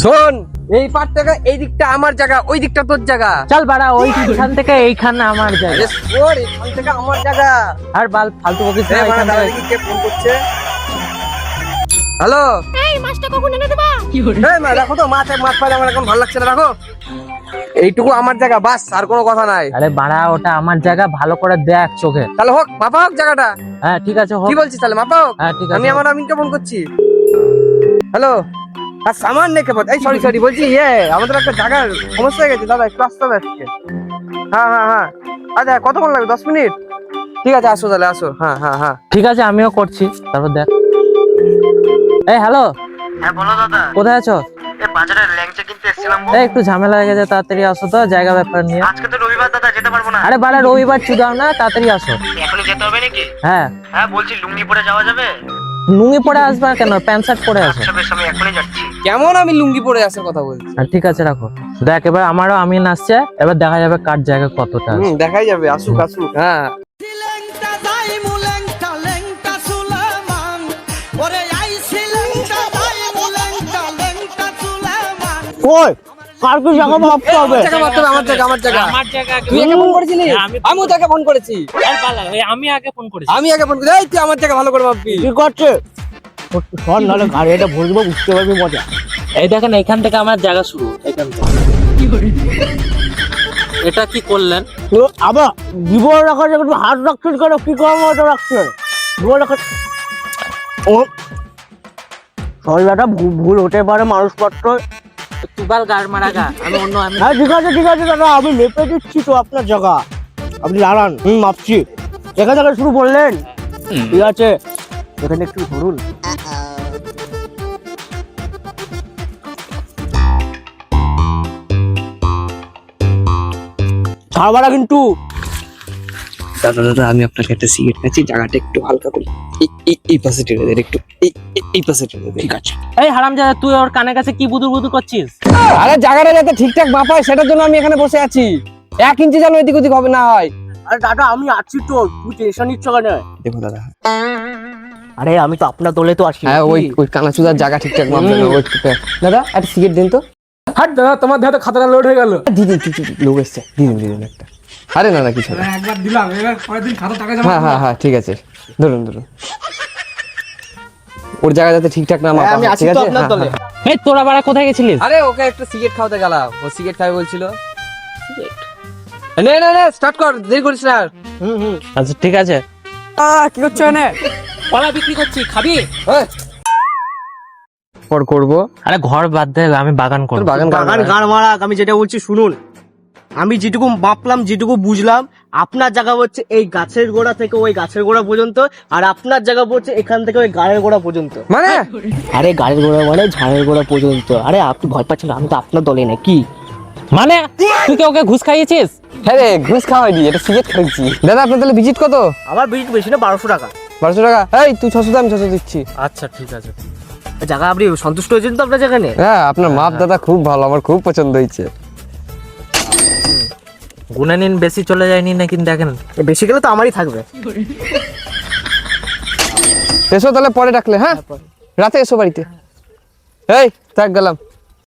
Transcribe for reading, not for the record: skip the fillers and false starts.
শোন, এই পার থেকে এই দিকটা আমার জায়গা, ওই দিকটা তোর জায়গা। চল বাড়া, ওইখান থেকে এইখান আমার জায়গা। শোন, এখান থেকে আমার জায়গা। আর বাল ফালতু বকিস না। মানে দাদা দেখি কে ফোন করছে। হ্যালো, এই মাছটা কখন এনে দেবা? এই মা দেখো তো, মাছ পাইলে আমার এখন ভালো লাগছে না, রাখো। এইটুকু আমার জায়গা, বাস, আর কোনো কথা নাই। আরে বাড়া, ওটা আমার জায়গা, ভালো করে দেখ চোখে। তাহলে হোক, মাপা হোক জায়গাটা। হ্যাঁ ঠিক আছে, হোক। কি বলছিস তাহলে, মাপা হোক। হ্যাঁ ঠিক আছে। আমি আমার আমিনকে ফোন করছি। হ্যালো, আর সামান নেই কেবল। এই সরি বলছি, আমাদের একটা জায়গার সমস্যা হয়ে গেছে দাদা, একটু আসতে হবে আজকে। হ্যাঁ আচ্ছা, কতক্ষণ লাগবে? 10 মিনিট? ঠিক আছে, আসো তাহলে, আসো। হ্যাঁ ঠিক আছে, আমিও করছি, তারপর দেখ। এই হ্যালো। হ্যাঁ বলো দাদা। কোথায় আছো? এই বাজারে ল্যাংচা কিনতে এসেছিলাম গো। এই একটু ঝামেলা হয়ে গেছে, তাড়াতাড়ি আসো তো, জায়গা ব্যাপার নিয়ে। আজকে তো রবিবার দাদা, যেতে পারবো না। আরে বাড়া, রবিবার চুদাও না, তাড়াতাড়ি আসো। এখনই যেতে হবে নাকি? হ্যাঁ। হ্যাঁ বলছি, লুঙ্গি পরে যাওয়া যাবে? লুঙ্গি পরে আসবা কেন, প্যান্ট শার্ট পরে আসো। আচ্ছা বেশ, আমি এখনই যাচ্ছি। কেমন আমি লুঙ্গি পরে আসার কথা বলছি? ঠিক আছে, রাখো। দেখ, এবার আমারও আমিন আসছে, এবার দেখা যাবে কার জায়গা কতটা আছে। দেখাই যাবে, আসুক। হ্যাঁ, কই কার কি জায়গা ভাবতে হবে? আমার জায়গা। আমার জায়গা তুই আগে ফোন করেছিলি? আমিও তোকে ফোন করেছি। আমি আগে ফোন করেছি। আমি আগে ফোন করেছি। এই তুই আমার জায়গা ভালো করে ভাববি। কি করছে? শোন, নাহলে গাড়িটা ভরবো, বুঝতে পারবি মজা। এই দেখেন, এইখান থেকে আমার জায়গা শুরু, এইখান থেকে। এটা কি করলেন? আবার জীবন রাখার জায়গা একটু হাত রাখছেন কেন? কি করবো ওটা রাখছেন? জীবন রাখার সরি দাদা, ভুল হতে পারে, মানুষ পত্র। তুবাল গাড় মারা গা, আমি অন্য হ্যাঁ ঠিক আছে দাদা, আমি মেপে দিচ্ছি তো আপনার জায়গা, আপনি দাঁড়ান। মাপছি। এখান থেকে শুরু বললেন? ঠিক আছে, এখানে একটু ধরুন। ছাড়বারা কিন্তু। দাদা আমি আপনাকে একটা সিগারেট খাচ্ছি, জায়গাটা একটু হালকা করে এই পাশে টেনে দেন, একটু এই পাশে টেনে দেন। ঠিক আছে। এই হারামজাদা, তুই ওর কানের কাছে কি বুদুর করছিস? আরে জায়গাটা যাতে ঠিকঠাক মাপা হয়, সেটার জন্য আমি এখানে বসে আছি। 1 ইঞ্চি যেন এদিক ওদিক হবে না হয়। আরে দাদা, আমি আছি তো, তুই টেনশন নিচ্ছ কেন? দেখো দাদা, আরে আমি তো আপনার দলে তো আছি। হ্যাঁ, ওই কানাচুদার জায়গা ঠিকঠাক মাপবে না। দাদা একটা সিগারেট দিন তো। হাট দাদা, তোমার দেহে তো খাতাটা লোড হয়ে গেল। দিদিন লোক এসছে, দিদিন একটা। আরে না কিছু না। একবার দিলাম, এবার পরের দিন খাতা টাকা জমা। হ্যাঁ ঠিক আছে, ধরুন। ওর জায়গা যাতে ঠিকঠাক না মাপা হয়, ঠিক আছে? এই তোরা বাড়া কোথায় গেছিলিস? আরে ওকে একটু সিগারেট খাওয়াতে গেলাম, ও সিগারেট খাবে বলছিল। না স্টার্ট কর, দেরি করিস না। আচ্ছা ঠিক আছে। কি করছো এনে? কলা বিক্রি করছি, খাবি? পর করবো। আরে ঘর বাদ দে, আমি বাগান করব। বাগান গান মারাক, আমি যেটা বলছি শুনুন। আমি যেটুকু মাপলাম, যেটুকু বুঝলাম, আপনার জায়গা হচ্ছে এই গাছের গোড়া থেকে ওই গাছের গোড়া পর্যন্ত, আর আপনার জায়গা হচ্ছে এখান থেকে ওই গাড়ের গোড়া পর্যন্ত। মানে আরে গাড়ির গোড়া মানে ঝাড়ের গোড়া পর্যন্ত। আরে আপনি ভয় পাচ্ছেন, আমি তো আপনার দলে না কি? মানে তুই কি ওকে ঘুষ খাইয়েছিস? হ্যাঁ রে, ঘুষ খাওয়াইনি, এটা সিগারেট খাইছি। দাদা আপনার তাহলে ভিজিট কত? আমার বিট বেশি না, 1200 টাকা। 1200 টাকা? এই তুই 600 দে, আমি 600 দিচ্ছি। আচ্ছা ঠিক আছে। জায়গা আপনি সন্তুষ্ট হয়েছেন তো আপনার যেখানে? হ্যাঁ, আপনার মাপ দাদা খুব ভালো, আমার খুব পছন্দ হয়েছে। গুনে নিন, বেশি চলে যায়নি না কিন্তু দেখেন। বেশি গেলে তো আমারই থাকবে। এসো তাহলে পরে ডাকলে। হ্যাঁ, রাতে এসো বাড়িতে। এই থাক, গেলাম।